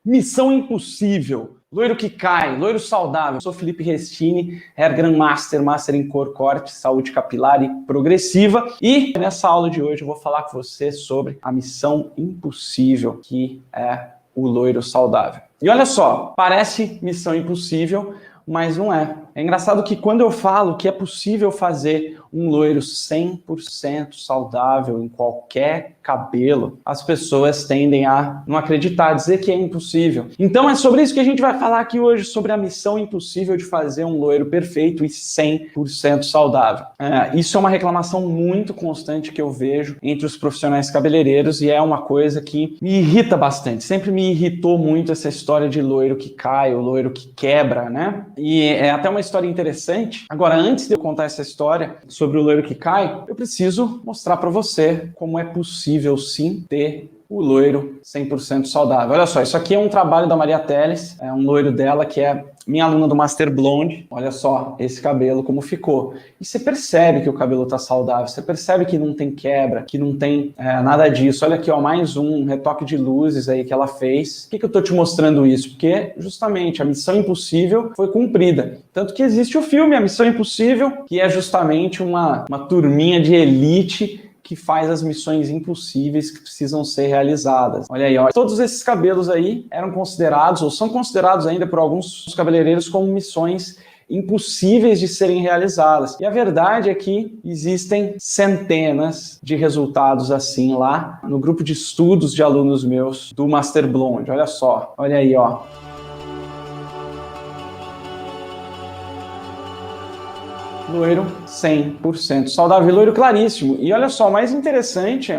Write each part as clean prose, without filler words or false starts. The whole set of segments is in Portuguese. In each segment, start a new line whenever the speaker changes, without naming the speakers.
Missão impossível. Loiro que cai, loiro saudável. Eu sou Felipe Restini, Hair Grandmaster, Master em Cor, Corte, Saúde Capilar e Progressiva. E nessa aula de hoje eu vou falar com você sobre a missão impossível, que é o loiro saudável. E olha só, parece missão impossível, mas não é. É engraçado que quando eu falo que é possível fazer um loiro 100% saudável em qualquer cabelo, as pessoas tendem a não acreditar, dizer que é impossível. Então é sobre isso que a gente vai falar aqui hoje, sobre a missão impossível de fazer um loiro perfeito e 100% saudável. Isso é uma reclamação muito constante que eu vejo entre os profissionais cabeleireiros e é uma coisa que me irrita bastante. Sempre me irritou muito essa história de loiro que cai, o loiro que quebra, né? E é até uma história interessante. Agora, antes de eu contar essa história sobre o loiro que cai, eu preciso mostrar para você como é possível sim ter o loiro 100% saudável. Olha só, isso aqui é um trabalho da Maria Teles, é um loiro dela que é minha aluna do Master Blonde. Olha só esse cabelo como ficou. E você percebe que o cabelo tá saudável, você percebe que não tem quebra, que não tem nada disso. Olha aqui, ó, mais um retoque de luzes aí que ela fez. Por que eu tô te mostrando isso? Porque justamente a missão impossível foi cumprida. Tanto que existe o filme A Missão Impossível, que é justamente uma turminha de elite que faz as missões impossíveis que precisam ser realizadas. Olha aí, ó. Todos esses cabelos aí eram considerados, ou são considerados ainda por alguns cabeleireiros como missões impossíveis de serem realizadas. E a verdade é que existem centenas de resultados assim lá no grupo de estudos de alunos meus do Master Blonde. Olha só, olha aí, ó. Loiro 100% saudável, loiro claríssimo. E olha só, mais interessante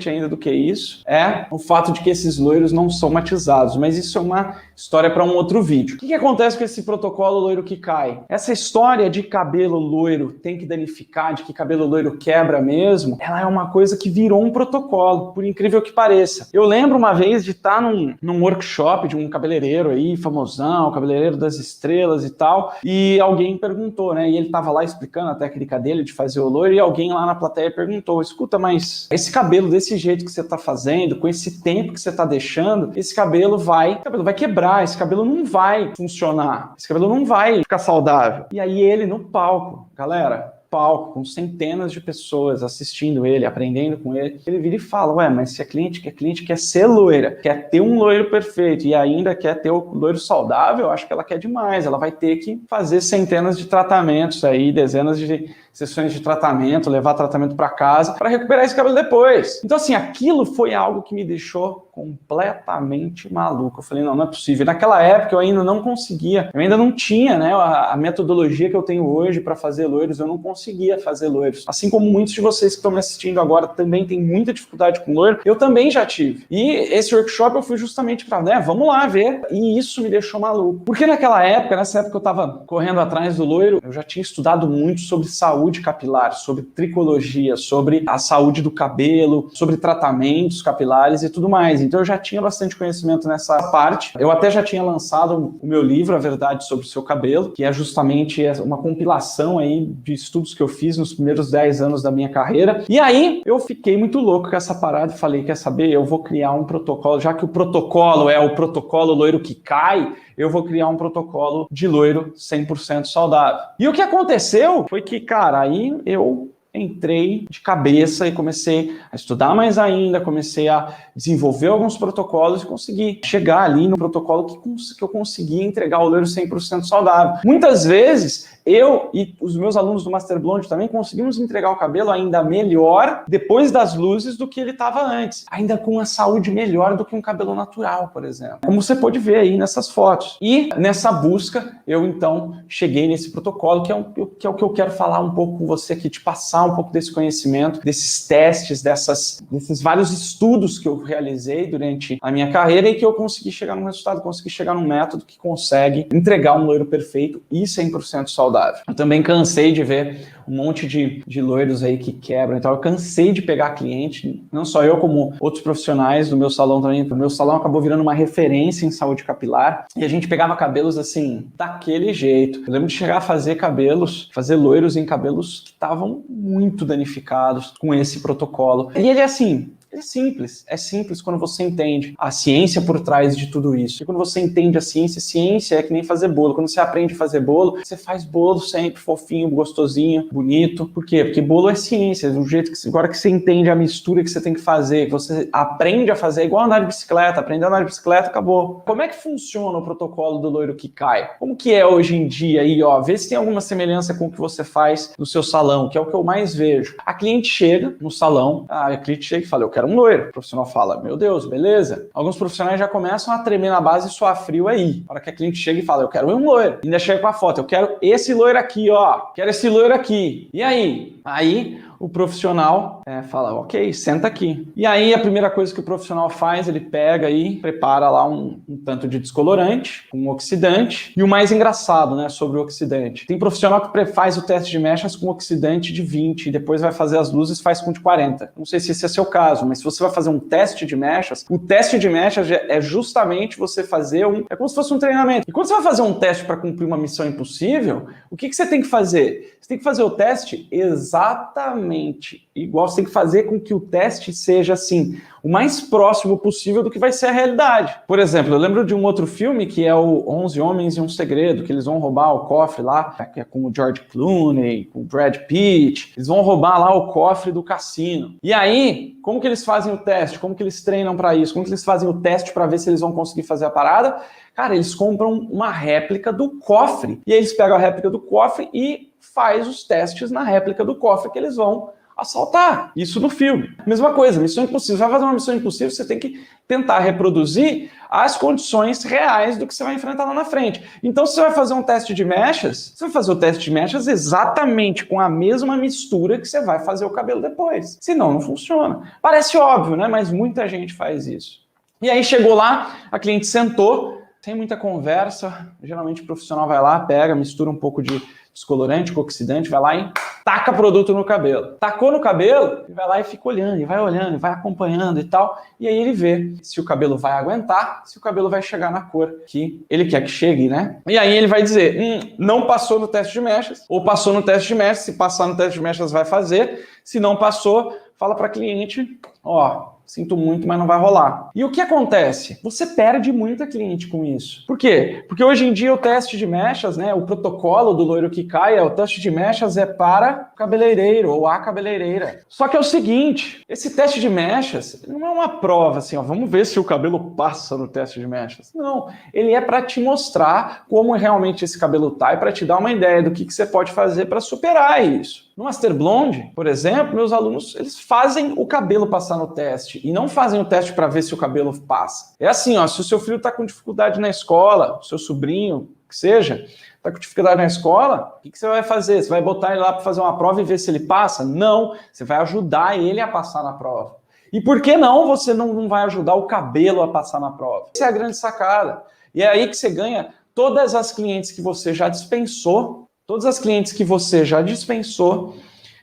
ainda do que isso, é o fato de que esses loiros não são matizados, mas isso é uma história para um outro vídeo. O que acontece com esse protocolo loiro que cai? Essa história de cabelo loiro tem que danificar, de que cabelo loiro quebra mesmo, ela é uma coisa que virou um protocolo, por incrível que pareça. Eu lembro uma vez de estar num workshop de um cabeleireiro aí, famosão, cabeleireiro das estrelas e tal, e alguém perguntou, né, e ele tava lá explicando a técnica dele de fazer o loiro e alguém lá na plateia perguntou, escuta, mas esse cabelo desse jeito que você tá fazendo, com esse tempo que você tá deixando, esse cabelo vai quebrar, esse cabelo não vai funcionar, esse cabelo não vai ficar saudável. E aí ele no palco, galera, palco, com centenas de pessoas assistindo ele, aprendendo com ele, ele vira e fala, ué, mas se a cliente quer ser loira, quer ter um loiro perfeito e ainda quer ter o loiro saudável, eu acho que ela quer demais, ela vai ter que fazer centenas de tratamentos aí, dezenas de sessões de tratamento, levar tratamento para casa para recuperar esse cabelo depois. Então assim, aquilo foi algo que me deixou completamente maluco. Eu falei, não é possível. Naquela época eu ainda não conseguia, eu ainda não tinha, né, a metodologia que eu tenho hoje para fazer loiros, eu não conseguia fazer loiros. Assim como muitos de vocês que estão me assistindo agora também têm muita dificuldade com loiro, eu também já tive. E esse workshop eu fui justamente para, né, vamos lá ver. E isso me deixou maluco. Porque nessa época eu estava correndo atrás do loiro, eu já tinha estudado muito sobre saúde capilar, sobre tricologia, sobre a saúde do cabelo, sobre tratamentos capilares e tudo mais. Então eu já tinha bastante conhecimento nessa parte. Eu até já tinha lançado o meu livro, A Verdade sobre o Seu Cabelo, que é justamente uma compilação aí de estudos que eu fiz nos primeiros 10 anos da minha carreira. E aí eu fiquei muito louco com essa parada e falei, quer saber, eu vou criar um protocolo, já que o protocolo é o protocolo loiro que cai, eu vou criar um protocolo de loiro 100% saudável. E o que aconteceu foi que, cara, aí eu entrei de cabeça e comecei a estudar mais ainda, comecei a desenvolver alguns protocolos e consegui chegar ali no protocolo que eu conseguia entregar o loiro 100% saudável. Muitas vezes, eu e os meus alunos do Master Blonde também conseguimos entregar o cabelo ainda melhor depois das luzes do que ele estava antes. Ainda com uma saúde melhor do que um cabelo natural, por exemplo. Como você pode ver aí nessas fotos. E nessa busca, eu então cheguei nesse protocolo, que é o que eu quero falar um pouco com você aqui, te passar um pouco desse conhecimento, desses testes, desses vários estudos que eu realizei durante a minha carreira e que eu consegui chegar num resultado, consegui chegar num método que consegue entregar um loiro perfeito e 100% saudável. Eu também cansei de ver um monte de loiros aí que quebram, então eu cansei de pegar cliente, não só eu, como outros profissionais do meu salão também. O meu salão acabou virando uma referência em saúde capilar e a gente pegava cabelos assim, daquele jeito. Eu lembro de chegar a fazer loiros em cabelos que estavam muito danificados com esse protocolo. E ele assim, É simples quando você entende a ciência por trás de tudo isso. E quando você entende a ciência é que nem fazer bolo. Quando você aprende a fazer bolo, você faz bolo sempre fofinho, gostosinho, bonito. Por quê? Porque bolo é ciência, do jeito que agora que você entende a mistura que você tem que fazer, que você aprende a fazer, é igual andar de bicicleta, aprender a andar de bicicleta, acabou. Como é que funciona o protocolo do loiro que cai? Como que é hoje em dia aí, ó? Vê se tem alguma semelhança com o que você faz no seu salão, que é o que eu mais vejo. A cliente chega no salão, a cliente chega e fala, eu quero um loiro. O profissional fala, meu Deus, beleza. Alguns profissionais já começam a tremer na base e suar frio aí. Para que a cliente chega e fala, eu quero um loiro. E ainda chega com a foto, eu quero esse loiro aqui, ó. Quero esse loiro aqui. E aí? Aí o profissional fala, ok, senta aqui. E aí a primeira coisa que o profissional faz, ele pega aí, prepara lá um tanto de descolorante, um oxidante. E o mais engraçado, né, sobre o oxidante. Tem profissional que faz o teste de mechas com oxidante de 20 e depois vai fazer as luzes e faz com de 40. Não sei se esse é seu caso, mas se você vai fazer um teste de mechas, o teste de mechas é justamente você fazer é como se fosse um treinamento. E quando você vai fazer um teste para cumprir uma missão impossível, o que você tem que fazer? Você tem que fazer o teste exatamente igual. Você tem que fazer com que o teste seja, assim, o mais próximo possível do que vai ser a realidade. Por exemplo, eu lembro de um outro filme que é o 11 Homens e um Segredo, que eles vão roubar o cofre lá, que é com o George Clooney, com o Brad Pitt. Eles vão roubar lá o cofre do cassino. E aí, como que eles fazem o teste? Como que eles treinam para isso? Como que eles fazem o teste para ver se eles vão conseguir fazer a parada? Cara, eles compram uma réplica do cofre. E aí eles pegam a réplica do cofre e faz os testes na réplica do cofre que eles vão assaltar. Isso no filme. Mesma coisa, missão impossível. Você vai fazer uma missão impossível, você tem que tentar reproduzir as condições reais do que você vai enfrentar lá na frente. Então, se você vai fazer um teste de mechas, você vai fazer o teste de mechas exatamente com a mesma mistura que você vai fazer o cabelo depois. Senão, não funciona. Parece óbvio, né? Mas muita gente faz isso. E aí chegou lá, a cliente sentou, sem muita conversa, geralmente o profissional vai lá, pega, mistura um pouco de descolorante com oxidante, vai lá e taca produto no cabelo. Tacou no cabelo, ele vai lá e fica olhando, e vai acompanhando e tal, e aí ele vê se o cabelo vai aguentar, se o cabelo vai chegar na cor que ele quer que chegue, né? E aí ele vai dizer, não passou no teste de mechas, ou passou no teste de mechas, se passar no teste de mechas vai fazer, se não passou, fala para cliente, ó, sinto muito, mas não vai rolar. E o que acontece? Você perde muita cliente com isso. Por quê? Porque hoje em dia o teste de mechas, né, o protocolo do loiro que cai, o teste de mechas é para o cabeleireiro ou a cabeleireira. Só que é o seguinte, esse teste de mechas não é uma prova assim, ó, vamos ver se o cabelo passa no teste de mechas. Não, ele é para te mostrar como realmente esse cabelo tá e para te dar uma ideia do que você pode fazer para superar isso. No Master Blonde, por exemplo, meus alunos, eles fazem o cabelo passar no teste e não fazem o teste para ver se o cabelo passa. É assim, ó, se o seu filho está com dificuldade na escola, o seu sobrinho, que seja, está com dificuldade na escola, o que você vai fazer? Você vai botar ele lá para fazer uma prova e ver se ele passa? Não, você vai ajudar ele a passar na prova. E por que não você não vai ajudar o cabelo a passar na prova? Essa é a grande sacada. E é aí que você ganha todas as clientes que você já dispensou. Todas as clientes que você já dispensou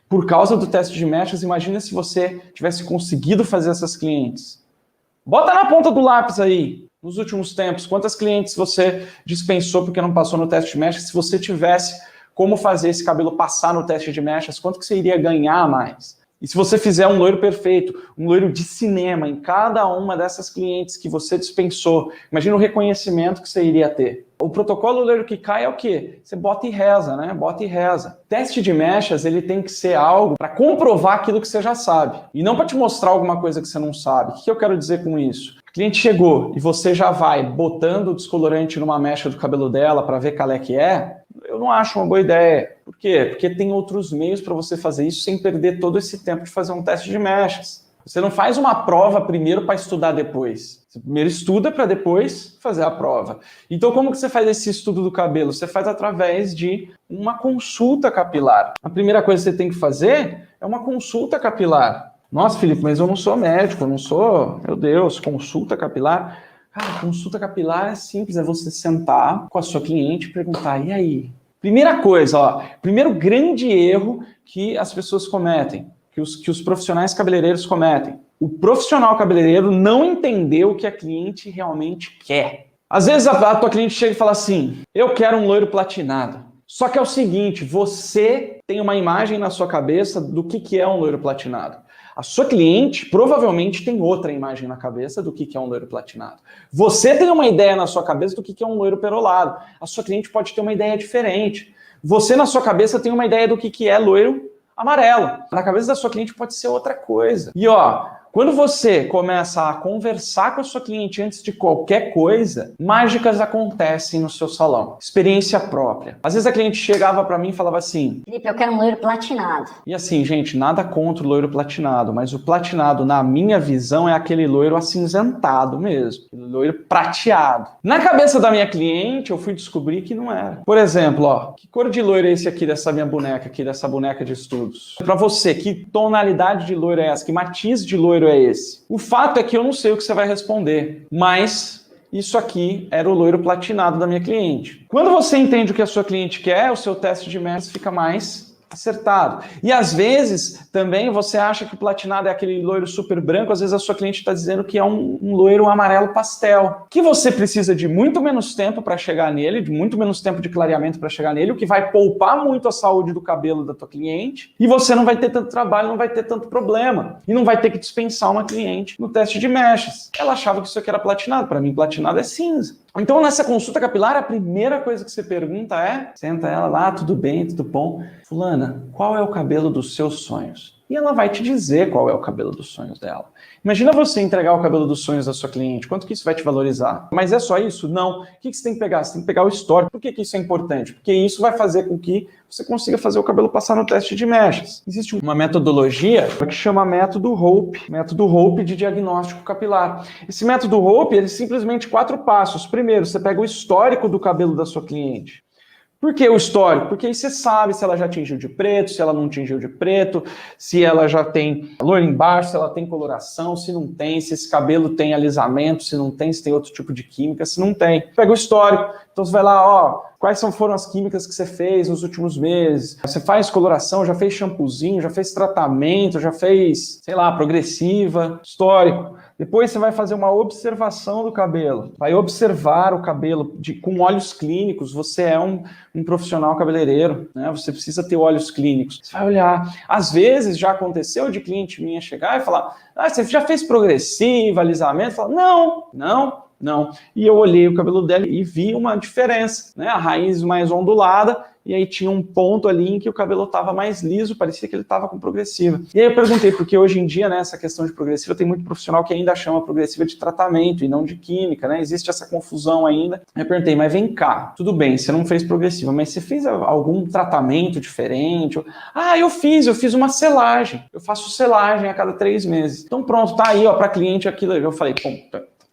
por causa do teste de mechas, imagina se você tivesse conseguido fazer essas clientes. Bota na ponta do lápis aí, nos últimos tempos, quantas clientes você dispensou porque não passou no teste de mechas. Se você tivesse como fazer esse cabelo passar no teste de mechas, quanto que você iria ganhar a mais? E se você fizer um loiro perfeito, um loiro de cinema em cada uma dessas clientes que você dispensou, imagina o reconhecimento que você iria ter. O protocolo loiro que cai é o quê? Você bota e reza, né? Bota e reza. Teste de mechas, ele tem que ser algo para comprovar aquilo que você já sabe. E não para te mostrar alguma coisa que você não sabe. O que eu quero dizer com isso? O cliente chegou e você já vai botando o descolorante numa mecha do cabelo dela para ver qual é que é, eu não acho uma boa ideia. Por quê? Porque tem outros meios para você fazer isso sem perder todo esse tempo de fazer um teste de mechas. Você não faz uma prova primeiro para estudar depois. Você primeiro estuda para depois fazer a prova. Então, como que você faz esse estudo do cabelo? Você faz através de uma consulta capilar. A primeira coisa que você tem que fazer é uma consulta capilar. Nossa, Felipe, mas eu não sou médico, eu não sou... Meu Deus, consulta capilar? Cara, consulta capilar é simples, é você sentar com a sua cliente e perguntar, e aí? Primeira coisa, ó, primeiro grande erro que as pessoas cometem, que os profissionais cabeleireiros cometem. O profissional cabeleireiro não entendeu o que a cliente realmente quer. Às vezes a tua cliente chega e fala assim, eu quero um loiro platinado. Só que é o seguinte, você tem uma imagem na sua cabeça do que é um loiro platinado. A sua cliente provavelmente tem outra imagem na cabeça do que é um loiro platinado. Você tem uma ideia na sua cabeça do que é um loiro perolado. A sua cliente pode ter uma ideia diferente. Você, na sua cabeça, tem uma ideia do que é loiro amarelo. Na cabeça da sua cliente pode ser outra coisa. E quando você começa a conversar com a sua cliente antes de qualquer coisa, mágicas acontecem no seu salão. Experiência própria. Às vezes a cliente chegava para mim e falava assim:
Felipe, eu quero um loiro platinado.
E assim, gente, nada contra o loiro platinado, mas o platinado, na minha visão, é aquele loiro acinzentado mesmo. Aquele loiro prateado. Na cabeça da minha cliente, eu fui descobrir que não era. Por exemplo, que cor de loiro é esse aqui dessa minha boneca aqui, dessa boneca de estudos? Para você, que tonalidade de loiro é essa? Que matiz de loiro é esse? O fato é que eu não sei o que você vai responder, mas isso aqui era o loiro platinado da minha cliente. Quando você entende o que a sua cliente quer, o seu teste de mestres fica mais acertado. E às vezes também você acha que o platinado é aquele loiro super branco, às vezes a sua cliente está dizendo que é um loiro amarelo pastel, que você precisa de muito menos tempo para chegar nele, de muito menos tempo de clareamento para chegar nele, o que vai poupar muito a saúde do cabelo da tua cliente, e você não vai ter tanto trabalho, não vai ter tanto problema, e não vai ter que dispensar uma cliente no teste de mechas. Ela achava que isso aqui era platinado, para mim platinado é cinza. Então, nessa consulta capilar, a primeira coisa que você pergunta é, senta ela lá, tudo bem, tudo bom? Fulana, qual é o cabelo dos seus sonhos? E ela vai te dizer qual é o cabelo dos sonhos dela. Imagina você entregar o cabelo dos sonhos da sua cliente, quanto que isso vai te valorizar? Mas é só isso? Não. O que você tem que pegar? Você tem que pegar o histórico. Por que isso é importante? Porque isso vai fazer com que você consiga fazer o cabelo passar no teste de mechas. Existe uma metodologia que chama método Hope de diagnóstico capilar. Esse método Hope, ele é simplesmente 4 passos. Primeiro, você pega o histórico do cabelo da sua cliente. Por que o histórico? Porque aí você sabe se ela já tingiu de preto, se ela não tingiu de preto, se ela já tem loiro embaixo, se ela tem coloração, se não tem, se esse cabelo tem alisamento, se não tem, se tem outro tipo de química, se não tem. Pega o histórico. Então você vai lá, quais foram as químicas que você fez nos últimos meses? Você faz coloração, já fez shampoozinho, já fez tratamento, já fez, sei lá, progressiva, histórico. Depois você vai fazer uma observação do cabelo. Vai observar o cabelo com olhos clínicos. Você é um profissional cabeleireiro, né? Você precisa ter olhos clínicos. Você vai olhar. Às vezes já aconteceu de cliente minha chegar e falar: você já fez progressiva, alisamento? Fala, não. E eu olhei o cabelo dela e vi uma diferença, né? A raiz mais ondulada, e aí tinha um ponto ali em que o cabelo estava mais liso, parecia que ele estava com progressiva. E aí eu perguntei, porque hoje em dia, né, essa questão de progressiva, tem muito profissional que ainda chama progressiva de tratamento e não de química, né? Existe essa confusão ainda. Aí eu perguntei, mas vem cá, tudo bem, você não fez progressiva, mas você fez algum tratamento diferente? Eu fiz uma selagem. Eu faço selagem a cada 3 meses. Então pronto, tá aí, para cliente aquilo. Eu falei,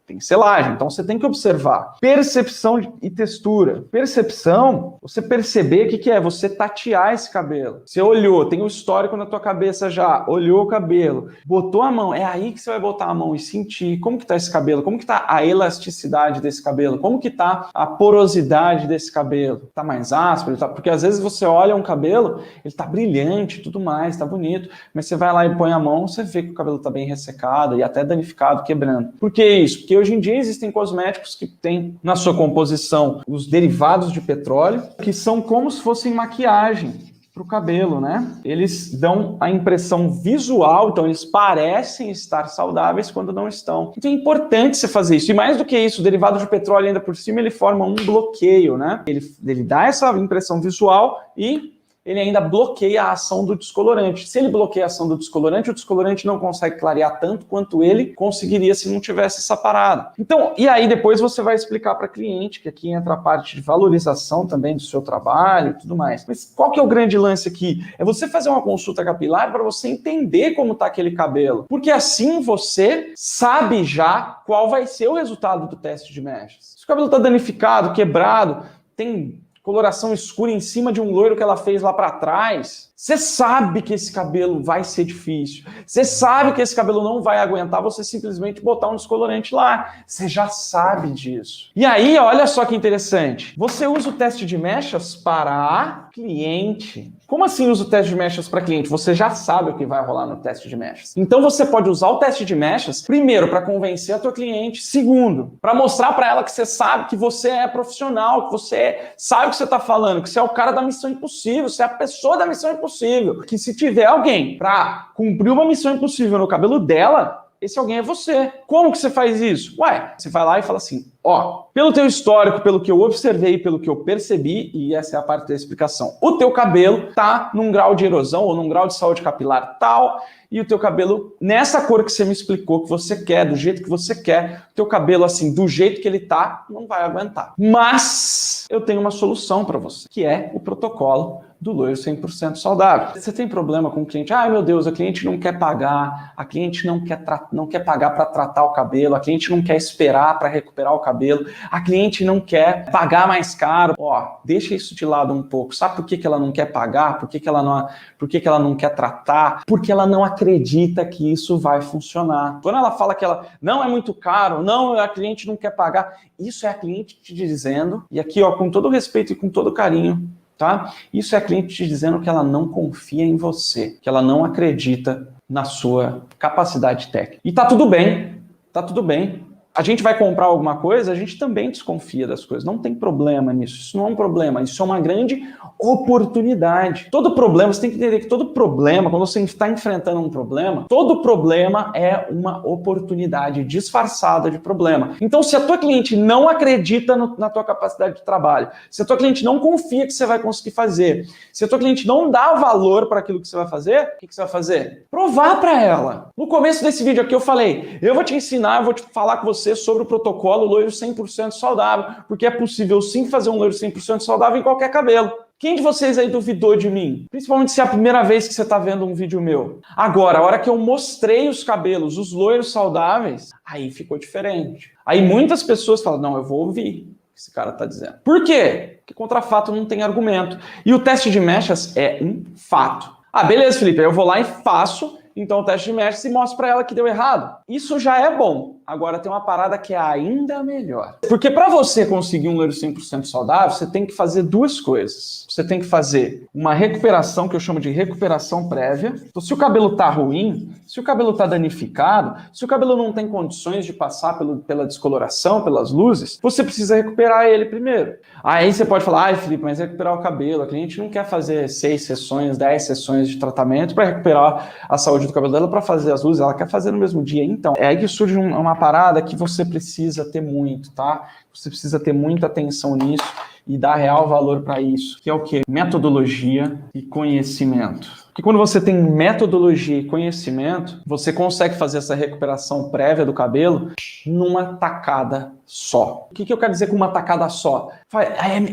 tem selagem, então você tem que observar. Percepção e textura. Percepção, você perceber o que é, você tatear esse cabelo. Você olhou, tem o histórico na tua cabeça já, olhou o cabelo, botou a mão, é aí que você vai botar a mão e sentir como que tá esse cabelo, como que tá a elasticidade desse cabelo, como que tá a porosidade desse cabelo. Tá mais áspero, porque às vezes você olha um cabelo, ele tá brilhante, tudo mais, tá bonito, mas você vai lá e põe a mão, você vê que o cabelo tá bem ressecado e até danificado, quebrando. Por que isso? Porque hoje em dia existem cosméticos que têm na sua composição os derivados de petróleo, que são como se fossem maquiagem para o cabelo, né? Eles dão a impressão visual, então eles parecem estar saudáveis quando não estão. Então é importante você fazer isso. E mais do que isso, o derivado de petróleo ainda por cima, ele forma um bloqueio, né? Ele dá essa impressão visual e ele ainda bloqueia a ação do descolorante. Se ele bloqueia a ação do descolorante, o descolorante não consegue clarear tanto quanto ele conseguiria se não tivesse essa parada. Então, e aí depois você vai explicar para a cliente, que aqui entra a parte de valorização também do seu trabalho e tudo mais. Mas qual que é o grande lance aqui? É você fazer uma consulta capilar para você entender como está aquele cabelo. Porque assim você sabe já qual vai ser o resultado do teste de mechas. Se o cabelo está danificado, quebrado, tem coloração escura em cima de um loiro que ela fez lá para trás, você sabe que esse cabelo vai ser difícil. Você sabe que esse cabelo não vai aguentar você simplesmente botar um descolorante lá. Você já sabe disso. E aí, olha só que interessante. Você usa o teste de mechas para a cliente. Como assim usa o teste de mechas para cliente? Você já sabe o que vai rolar no teste de mechas. Então você pode usar o teste de mechas, primeiro, para convencer a tua cliente. Segundo, para mostrar para ela que você sabe que você é profissional, que você sabe o que você está falando, que você é o cara da Missão Impossível, você é a pessoa da Missão Impossível. impossível. Que se tiver alguém para cumprir uma missão impossível no cabelo dela, esse alguém é você. Como que você faz isso? Ué, você vai lá e fala assim, ó, pelo teu histórico, pelo que eu observei, pelo que eu percebi, e essa é a parte da explicação, o teu cabelo tá num grau de erosão ou num grau de saúde capilar tal, e o teu cabelo, nessa cor que você me explicou, que você quer, do jeito que você quer, o teu cabelo, assim, do jeito que ele tá, não vai aguentar. Mas eu tenho uma solução para você, que é o protocolo do loiro 100% saudável. Você tem problema com o cliente? Ai, meu Deus, a cliente não quer pagar, a cliente não quer pagar para tratar o cabelo, a cliente não quer esperar para recuperar o cabelo, a cliente não quer pagar mais caro. Ó, deixa isso de lado um pouco. Sabe por que ela não quer pagar? Por que ela não quer tratar? Porque ela não acredita que isso vai funcionar. Quando ela fala que ela não é muito caro, não, a cliente não quer pagar, isso é a cliente te dizendo, e aqui, ó, com todo respeito e com todo carinho, tá? Isso é a cliente te dizendo que ela não confia em você, que ela não acredita na sua capacidade técnica. E tá tudo bem, tá tudo bem. A gente vai comprar alguma coisa, a gente também desconfia das coisas. Não tem problema nisso. Isso não é um problema. Isso é uma grande oportunidade. Todo problema, você tem que entender que todo problema, quando você está enfrentando um problema, todo problema é uma oportunidade disfarçada de problema. Então, se a tua cliente não acredita na tua capacidade de trabalho, se a tua cliente não confia que você vai conseguir fazer, se a tua cliente não dá valor para aquilo que você vai fazer, o que você vai fazer? Provar para ela. No começo desse vídeo aqui eu falei, eu vou te ensinar, eu vou te falar com você sobre o protocolo loiro 100% saudável, porque é possível sim fazer um loiro 100% saudável em qualquer cabelo. Quem de vocês aí duvidou de mim? Principalmente se é a primeira vez que você está vendo um vídeo meu. Agora, a hora que eu mostrei os cabelos, os loiros saudáveis, aí ficou diferente. Aí muitas pessoas falam, não, eu vou ouvir o que esse cara está dizendo. Por quê? Porque contra fato não tem argumento. E o teste de mechas é um fato. Ah, beleza, Felipe, eu vou lá e faço então o teste de mechas e mostro para ela que deu errado. Isso já é bom. Agora tem uma parada que é ainda melhor. Porque para você conseguir um loiro 100% saudável, você tem que fazer duas coisas. Você tem que fazer uma recuperação, que eu chamo de recuperação prévia. Então, se o cabelo tá ruim, se o cabelo tá danificado, se o cabelo não tem condições de passar pela descoloração, pelas luzes, você precisa recuperar ele primeiro. Aí você pode falar, ai, Felipe, mas recuperar o cabelo, a cliente não quer fazer 6 sessões, 10 sessões de tratamento para recuperar a saúde do cabelo dela, para fazer as luzes, ela quer fazer no mesmo dia. Então, é aí que surge uma parada que você precisa ter muito, tá? Você precisa ter muita atenção nisso e dar real valor para isso, que é o quê? Metodologia e conhecimento. Porque quando você tem metodologia e conhecimento, você consegue fazer essa recuperação prévia do cabelo numa tacada só. O que eu quero dizer com uma tacada só?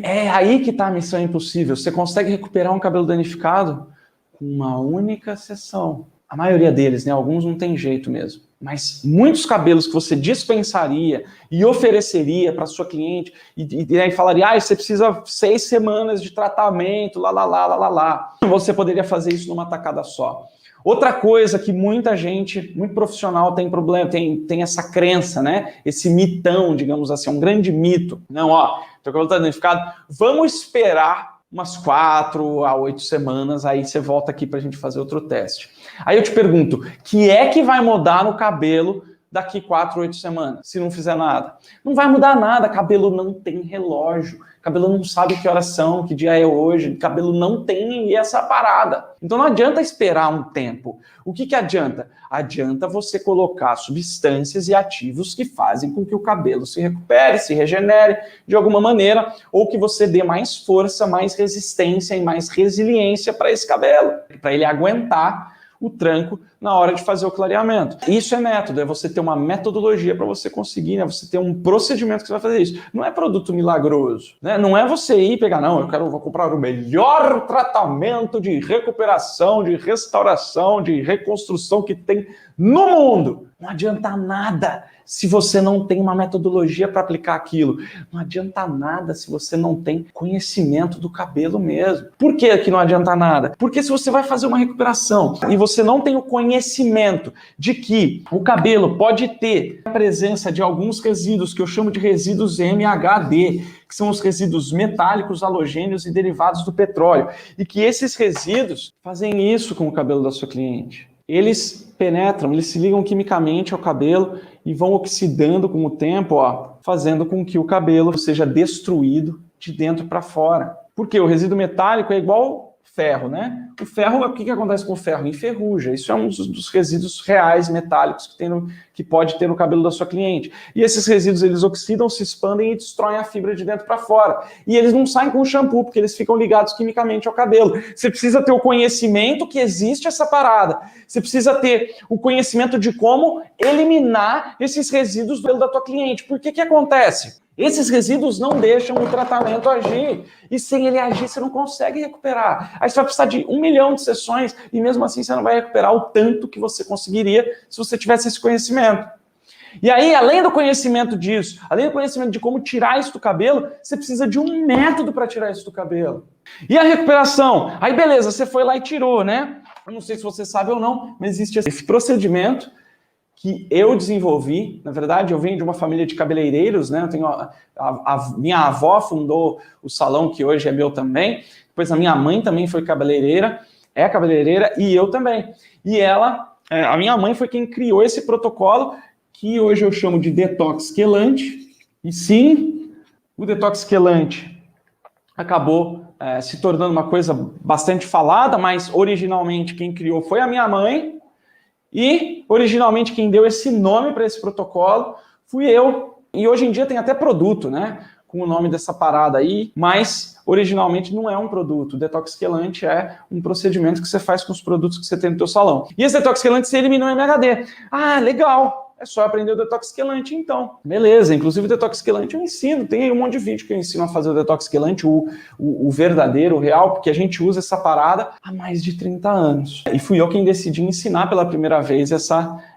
É aí que está a missão impossível. Você consegue recuperar um cabelo danificado com uma única sessão. A maioria deles, né? Alguns não tem jeito mesmo. Mas muitos cabelos que você dispensaria e ofereceria para sua cliente e aí falaria, você precisa 6 semanas de tratamento, lá. Você poderia fazer isso numa tacada só. Outra coisa que muita gente, muito profissional tem problema, tem essa crença, né? Esse mitão, digamos assim, um grande mito. Não, teu cabelo está danificado, vamos esperar umas 4 a 8 semanas, aí você volta aqui para a gente fazer outro teste. Aí eu te pergunto, que é que vai mudar no cabelo daqui 4 a 8 semanas, se não fizer nada? Não vai mudar nada, cabelo não tem relógio, cabelo não sabe que horas são, que dia é hoje, cabelo não tem essa parada. Então não adianta esperar um tempo. O que adianta? Adianta você colocar substâncias e ativos que fazem com que o cabelo se recupere, se regenere de alguma maneira, ou que você dê mais força, mais resistência e mais resiliência para esse cabelo, para ele aguentar o tranco na hora de fazer o clareamento. Isso é método, é você ter uma metodologia para você conseguir, né? Você ter um procedimento que você vai fazer isso. Não é produto milagroso, né? Não é você ir pegar, não, vou comprar o melhor tratamento de recuperação, de restauração, de reconstrução que tem no mundo. Não adianta nada se você não tem uma metodologia para aplicar aquilo. Não adianta nada se você não tem conhecimento do cabelo mesmo. Por que não adianta nada? Porque se você vai fazer uma recuperação e você não tem o conhecimento de que o cabelo pode ter a presença de alguns resíduos, que eu chamo de resíduos MHD, que são os resíduos metálicos, halogênios e derivados do petróleo, e que esses resíduos fazem isso com o cabelo da sua cliente. Eles penetram, eles se ligam quimicamente ao cabelo e vão oxidando com o tempo, fazendo com que o cabelo seja destruído de dentro para fora. Porque o resíduo metálico é igual ferro, né? O ferro, o que acontece com o ferro? Enferruja. Isso é um dos resíduos reais metálicos que pode ter no cabelo da sua cliente. E esses resíduos, eles oxidam, se expandem e destroem a fibra de dentro para fora. E eles não saem com o shampoo, porque eles ficam ligados quimicamente ao cabelo. Você precisa ter o conhecimento que existe essa parada. Você precisa ter o conhecimento de como eliminar esses resíduos do cabelo da tua cliente. Por que acontece? Esses resíduos não deixam o tratamento agir. E sem ele agir, você não consegue recuperar. Aí você vai precisar de 1 milhão de sessões e mesmo assim você não vai recuperar o tanto que você conseguiria se você tivesse esse conhecimento. E aí, além do conhecimento disso, além do conhecimento de como tirar isso do cabelo, você precisa de um método para tirar isso do cabelo. E a recuperação? Aí beleza, você foi lá e tirou, né? Eu não sei se você sabe ou não, mas existe esse procedimento que eu desenvolvi. Na verdade, eu venho de uma família de cabeleireiros, né? Eu tenho minha avó fundou o salão que hoje é meu também. Depois a minha mãe também foi cabeleireira, é cabeleireira, e eu também. E a minha mãe foi quem criou esse protocolo que hoje eu chamo de detox quelante. E sim, o detox quelante acabou se tornando uma coisa bastante falada, mas originalmente quem criou foi a minha mãe. E, originalmente, quem deu esse nome para esse protocolo fui eu. E hoje em dia tem até produto, né? Com o nome dessa parada aí, mas originalmente não é um produto. O detox quelante é um procedimento que você faz com os produtos que você tem no seu salão. E esse detox quelante você elimina o MHD. Ah, legal! É só aprender o detox quelante, então. Beleza, inclusive o detox quelante eu ensino. Tem aí um monte de vídeo que eu ensino a fazer o detox quelante, o verdadeiro, o real, porque a gente usa essa parada há mais de 30 anos. E fui eu quem decidi ensinar pela primeira vez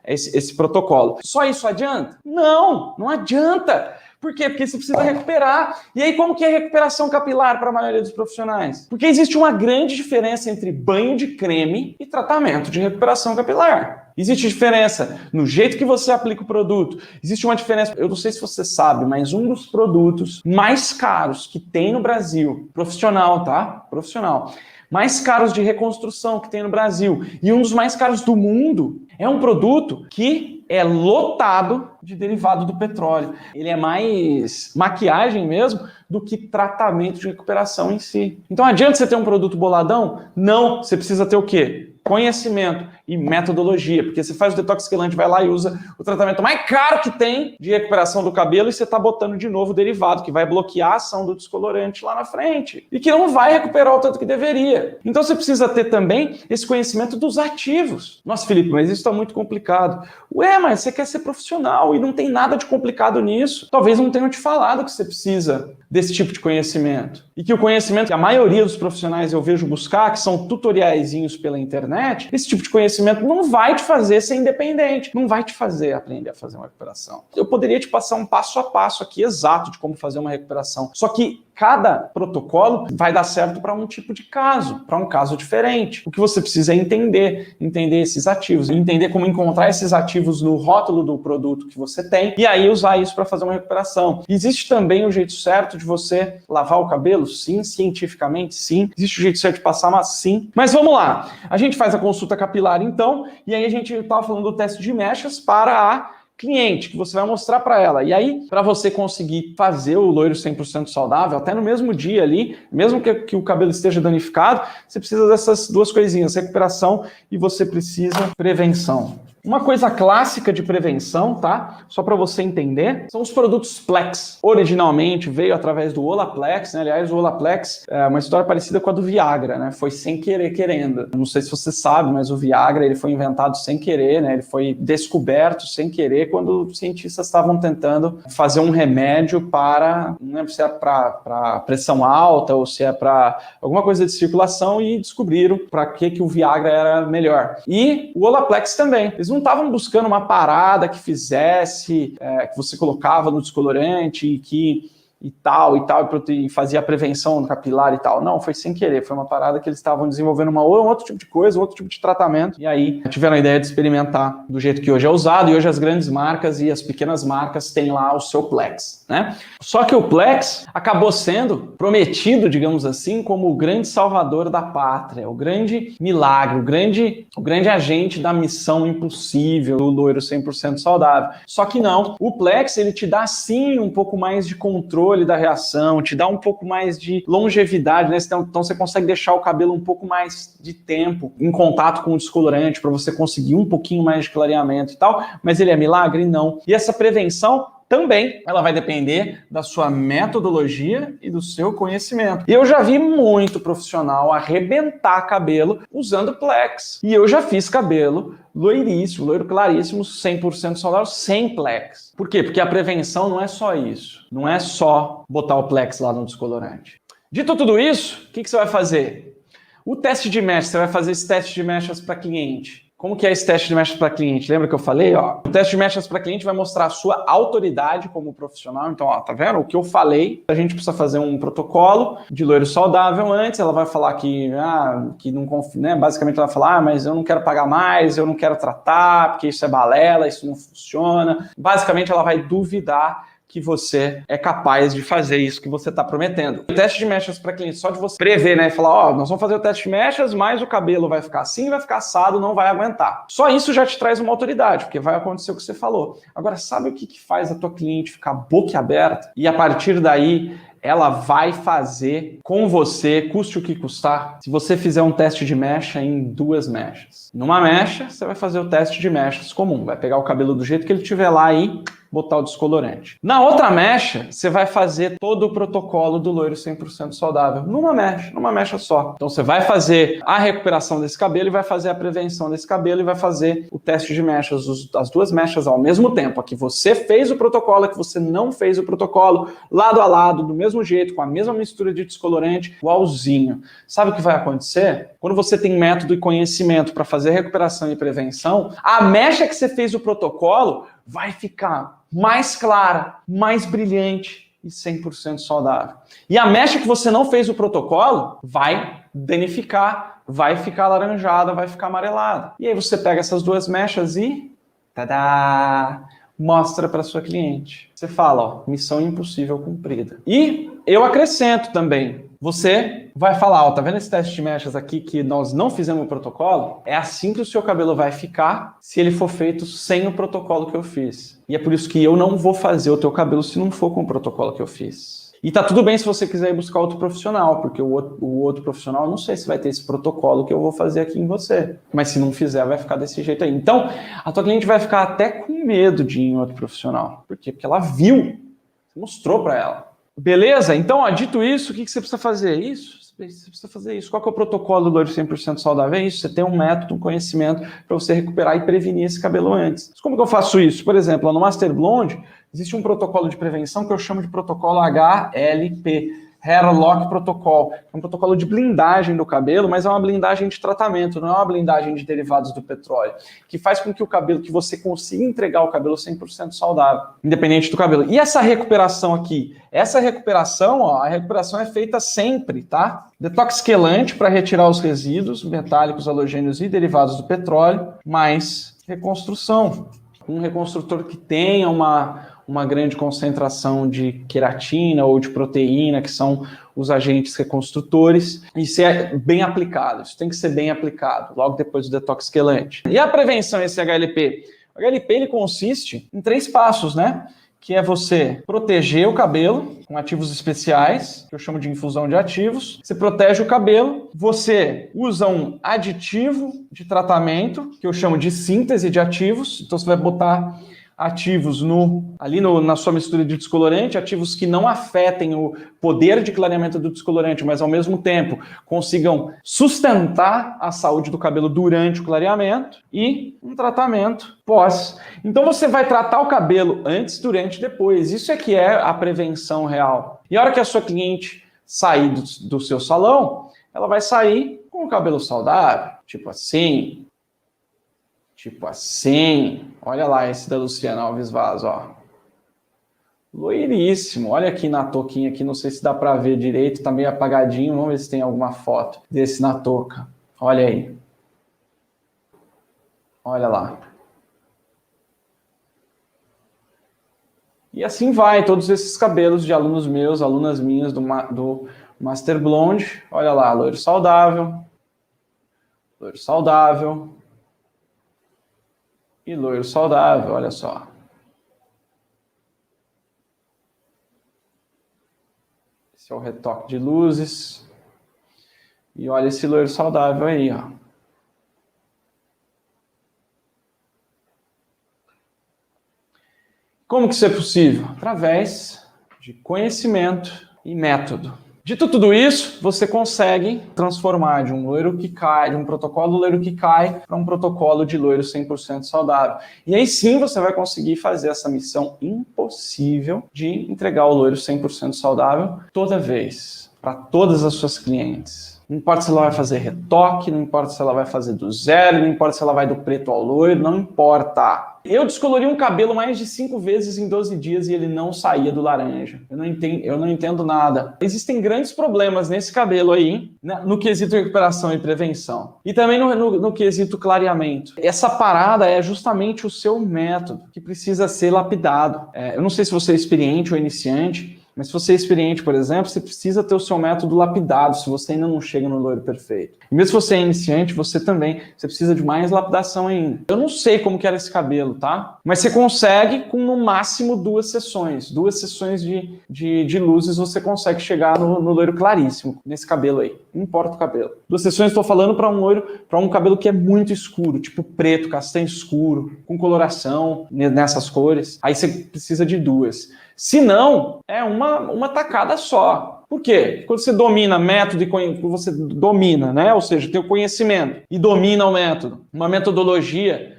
esse protocolo. Só isso adianta? Não, não adianta. Por quê? Porque você precisa recuperar. E aí, como que é recuperação capilar para a maioria dos profissionais? Porque existe uma grande diferença entre banho de creme e tratamento de recuperação capilar. Existe diferença no jeito que você aplica o produto. Existe uma diferença, eu não sei se você sabe, mas um dos produtos mais caros que tem no Brasil, profissional, tá? Profissional. Mais caros de reconstrução que tem no Brasil e um dos mais caros do mundo é um produto que é lotado de derivado do petróleo. Ele é mais maquiagem mesmo do que tratamento de recuperação em si. Então adianta você ter um produto boladão? Não, você precisa ter o quê? Conhecimento e metodologia, porque você faz o detox quelante, vai lá e usa o tratamento mais caro que tem de recuperação do cabelo e você está botando de novo o derivado, que vai bloquear a ação do descolorante lá na frente e que não vai recuperar o tanto que deveria. Então você precisa ter também esse conhecimento dos ativos. Nossa, Felipe, mas isso está muito complicado. Ué, mas você quer ser profissional e não tem nada de complicado nisso. Talvez não tenham te falado que você precisa desse tipo de conhecimento. E que o conhecimento que a maioria dos profissionais eu vejo buscar, que são tutoriaizinhos pela internet, esse tipo de conhecimento não vai te fazer ser independente, não vai te fazer aprender a fazer uma recuperação. Eu poderia te passar um passo a passo aqui exato de como fazer uma recuperação, só que cada protocolo vai dar certo para um tipo de caso, para um caso diferente. O que você precisa é entender esses ativos, entender como encontrar esses ativos no rótulo do produto que você tem e aí usar isso para fazer uma recuperação. Existe também o jeito certo de você lavar o cabelo? Sim, cientificamente, sim. Existe o jeito certo de passar, mas sim. Mas vamos lá. A gente faz a consulta capilar então, e aí a gente estava falando do teste de mechas para a cliente, que você vai mostrar para ela. E aí, para você conseguir fazer o loiro 100% saudável, até no mesmo dia ali, mesmo que o cabelo esteja danificado, você precisa dessas duas coisinhas, recuperação e você precisa prevenção. Uma coisa clássica de prevenção, tá? Só para você entender, são os produtos Plex. Originalmente veio através do Olaplex, né? Aliás, o Olaplex é uma história parecida com a do Viagra, né? Foi sem querer, querendo. Não sei se você sabe, mas o Viagra ele foi inventado sem querer, né? Ele foi descoberto sem querer quando os cientistas estavam tentando fazer um remédio para, não lembro se é para pressão alta ou se é para alguma coisa de circulação e descobriram para que o Viagra era melhor. E o Olaplex também. Eles não estavam buscando uma parada que fizesse, que você colocava no descolorante e fazia a prevenção no capilar e tal. Não, foi sem querer, foi uma parada que eles estavam desenvolvendo um outro tipo de coisa, um outro tipo de tratamento, e aí tiveram a ideia de experimentar do jeito que hoje é usado, e hoje as grandes marcas e as pequenas marcas têm lá o seu Plex, né? Só que o Plex acabou sendo prometido, digamos assim, como o grande salvador da pátria, o grande milagre, o grande agente da missão impossível do loiro 100% saudável. Só que não, o Plex ele te dá sim um pouco mais de controle controle da reação, te dá um pouco mais de longevidade, né? Então você consegue deixar o cabelo um pouco mais de tempo em contato com o descolorante para você conseguir um pouquinho mais de clareamento e tal, mas ele é milagre? Não. E essa prevenção também, ela vai depender da sua metodologia e do seu conhecimento. E eu já vi muito profissional arrebentar cabelo usando Plex. E eu já fiz cabelo loiríssimo, loiro claríssimo, 100% saudável, sem Plex. Por quê? Porque a prevenção não é só isso. Não é só botar o Plex lá no descolorante. Dito tudo isso, o que você vai fazer? O teste de mechas, você vai fazer esse teste de mechas para cliente. Como que é esse teste de mechas para cliente? Lembra que eu falei? Ó, o teste de mechas para cliente vai mostrar a sua autoridade como profissional. Então, ó, tá vendo? O que eu falei, a gente precisa fazer um protocolo de loiro saudável antes. Ela vai falar que não confia, né? Basicamente ela vai falar, mas eu não quero pagar mais, eu não quero tratar, porque isso é balela, isso não funciona. Basicamente ela vai duvidar que você é capaz de fazer isso que você está prometendo. O teste de mechas para cliente, só de você prever, né? E falar, ó, nós vamos fazer o teste de mechas, mas o cabelo vai ficar assim, vai ficar assado, não vai aguentar. Só isso já te traz uma autoridade, porque vai acontecer o que você falou. Agora, sabe o que faz a tua cliente ficar boquiaberta? E a partir daí, ela vai fazer com você, custe o que custar, se você fizer um teste de mecha em 2 mechas. Numa mecha, você vai fazer o teste de mechas comum, vai pegar o cabelo do jeito que ele tiver lá e botar o descolorante. Na outra mecha, você vai fazer todo o protocolo do loiro 100% saudável. Numa mecha só. Então você vai fazer a recuperação desse cabelo e vai fazer a prevenção desse cabelo e vai fazer o teste de mechas, as 2 mechas ao mesmo tempo. Aqui você fez o protocolo, aqui você não fez o protocolo, lado a lado, do mesmo jeito, com a mesma mistura de descolorante, igualzinho. Sabe o que vai acontecer? Quando você tem método e conhecimento para fazer recuperação e prevenção, a mecha que você fez o protocolo vai ficar mais clara, mais brilhante e 100% saudável. E a mecha que você não fez o protocolo vai danificar, vai ficar alaranjada, vai ficar amarelada. E aí você pega essas 2 mechas e tadá! Mostra para sua cliente. Você fala, ó, missão impossível cumprida. E eu acrescento também, você vai falar, ó, tá vendo esse teste de mechas aqui que nós não fizemos o protocolo? É assim que o seu cabelo vai ficar se ele for feito sem o protocolo que eu fiz. E é por isso que eu não vou fazer o teu cabelo se não for com o protocolo que eu fiz. E tá tudo bem se você quiser ir buscar outro profissional, porque o outro profissional, eu não sei se vai ter esse protocolo que eu vou fazer aqui em você. Mas se não fizer, vai ficar desse jeito aí. Então, a tua cliente vai ficar até com medo de ir em outro profissional. Por quê? Porque ela viu, mostrou para ela. Beleza? Então, ó, dito isso, o que você precisa fazer? Isso? Você precisa fazer isso. Qual que é o protocolo do loiro 100% saudável? É isso, você tem um método, um conhecimento para você recuperar e prevenir esse cabelo antes. Mas como que eu faço isso? Por exemplo, no Master Blonde, existe um protocolo de prevenção que eu chamo de protocolo HLP, Hair Lock Protocol. É um protocolo de blindagem do cabelo, mas é uma blindagem de tratamento, não é uma blindagem de derivados do petróleo, que faz com que o cabelo, que você consiga entregar o cabelo 100% saudável, independente do cabelo. E essa recuperação aqui? Essa recuperação, ó, a recuperação é feita sempre, tá? Detox quelante para retirar os resíduos metálicos, halogênios e derivados do petróleo, mais reconstrução. Um reconstrutor que tenha uma grande concentração de queratina ou de proteína, que são os agentes reconstrutores. Isso é bem aplicado, isso tem que ser bem aplicado, logo depois do detox quelante. E a prevenção, esse HLP? O HLP ele consiste em 3 passos, né? Que é você proteger o cabelo com ativos especiais, que eu chamo de infusão de ativos. Você protege o cabelo, você usa um aditivo de tratamento, que eu chamo de síntese de ativos. Então você vai botar ativos na sua mistura de descolorante, ativos que não afetem o poder de clareamento do descolorante, mas ao mesmo tempo consigam sustentar a saúde do cabelo durante o clareamento, e um tratamento pós. Então você vai tratar o cabelo antes, durante e depois. Isso é que é a prevenção real. E a hora que a sua cliente sair do seu salão, ela vai sair com o cabelo saudável, tipo assim. Olha lá esse da Luciana Alves Vaz, ó. Loiríssimo. Olha aqui na touquinha aqui, não sei se dá para ver direito, tá meio apagadinho. Vamos ver se tem alguma foto desse na touca. Olha aí. Olha lá. E assim vai, todos esses cabelos de alunos meus, alunas minhas do Master Blonde. Olha lá, loiro saudável. Loiro saudável. E loiro saudável, olha só. Esse é o retoque de luzes. E olha esse loiro saudável aí, ó. Como que isso é possível? Através de conhecimento e método. Dito tudo isso, você consegue transformar de um loiro que cai, de um protocolo loiro que cai, para um protocolo de loiro 100% saudável. E aí sim você vai conseguir fazer essa missão impossível de entregar o loiro 100% saudável toda vez, para todas as suas clientes. Não importa se ela vai fazer retoque, não importa se ela vai fazer do zero, não importa se ela vai do preto ao loiro, não importa. Eu descolori um cabelo mais de 5 vezes em 12 dias e ele não saía do laranja. Eu não entendo nada. Existem grandes problemas nesse cabelo aí, né, no quesito recuperação e prevenção. E também no quesito clareamento. Essa parada é justamente o seu método que precisa ser lapidado. Eu não sei se você é experiente ou iniciante, mas se você é experiente, por exemplo, você precisa ter o seu método lapidado, se você ainda não chega no loiro perfeito. E mesmo se você é iniciante, você precisa de mais lapidação ainda. Eu não sei como que era esse cabelo, tá? Mas você consegue com no máximo 2 sessões. 2 sessões de luzes você consegue chegar no loiro claríssimo, nesse cabelo aí. Não importa o cabelo. 2 sessões, estou falando para um loiro, para um cabelo que é muito escuro, tipo preto, castanho escuro, com coloração nessas cores. Aí você precisa de 2. Se não, é uma tacada só. Por quê? Quando você domina método e você domina, né? Ou seja, tem o conhecimento e domina o método, uma metodologia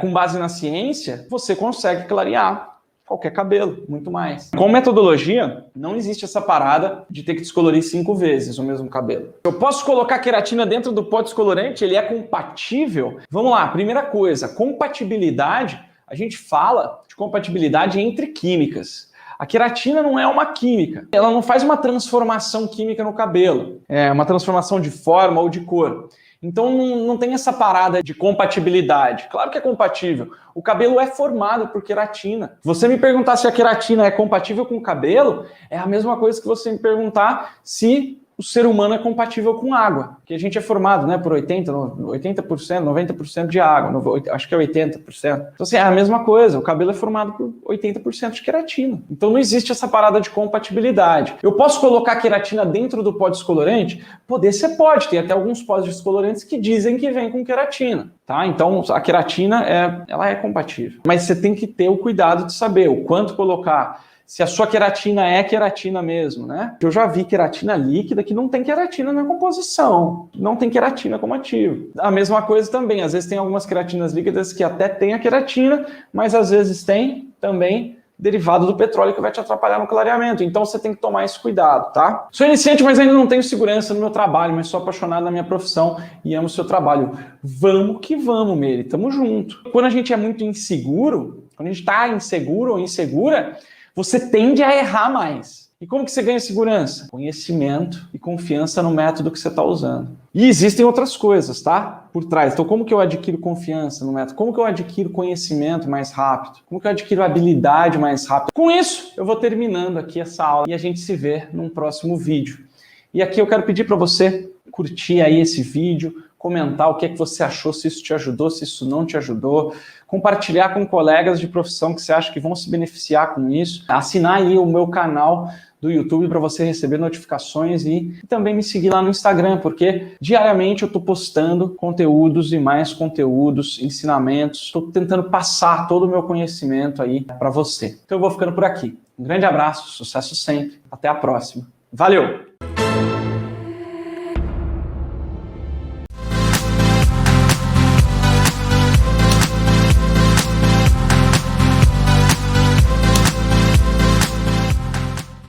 com base na ciência, você consegue clarear qualquer cabelo, muito mais. Com metodologia, não existe essa parada de ter que descolorir 5 vezes o mesmo cabelo. Eu posso colocar queratina dentro do pó descolorante? Ele é compatível? Vamos lá, primeira coisa, compatibilidade, a gente fala de compatibilidade entre químicas. A queratina não é uma química, ela não faz uma transformação química no cabelo, uma transformação de forma ou de cor. Então não tem essa parada de compatibilidade. Claro que é compatível. O cabelo é formado por queratina. Você me perguntar se a queratina é compatível com o cabelo, é a mesma coisa que você me perguntar se o ser humano é compatível com água, que a gente é formado, né, por 80%, 90% de água, acho que é 80%. Então, assim, é a mesma coisa, o cabelo é formado por 80% de queratina. Então, não existe essa parada de compatibilidade. Eu posso colocar queratina dentro do pó descolorante? Poder, você pode. Tem até alguns pós descolorantes que dizem que vem com queratina, tá? Então, a queratina, ela é compatível. Mas você tem que ter o cuidado de saber o quanto colocar, se a sua queratina é queratina mesmo, né? Eu já vi queratina líquida que não tem queratina na composição, não tem queratina como ativo. A mesma coisa também, às vezes tem algumas queratinas líquidas que até tem a queratina, mas às vezes tem também derivado do petróleo que vai te atrapalhar no clareamento. Então você tem que tomar esse cuidado, tá? Sou iniciante, mas ainda não tenho segurança no meu trabalho, mas sou apaixonado na minha profissão e amo o seu trabalho. Vamos que vamos, Meire, tamo junto. Quando a gente é muito inseguro, quando a gente tá inseguro ou insegura, você tende a errar mais. E como que você ganha segurança? Conhecimento e confiança no método que você está usando. E existem outras coisas, tá? Por trás. Então, como que eu adquiro confiança no método? Como que eu adquiro conhecimento mais rápido? Como que eu adquiro habilidade mais rápido? Com isso, eu vou terminando aqui essa aula e a gente se vê num próximo vídeo. E aqui eu quero pedir para você curtir aí esse vídeo, comentar o que é que você achou, se isso te ajudou, se isso não te ajudou, compartilhar com colegas de profissão que você acha que vão se beneficiar com isso, assinar aí o meu canal do YouTube para você receber notificações e também me seguir lá no Instagram, porque diariamente eu estou postando conteúdos e mais conteúdos, ensinamentos, estou tentando passar todo o meu conhecimento aí para você. Então eu vou ficando por aqui. Um grande abraço, sucesso sempre, até a próxima. Valeu!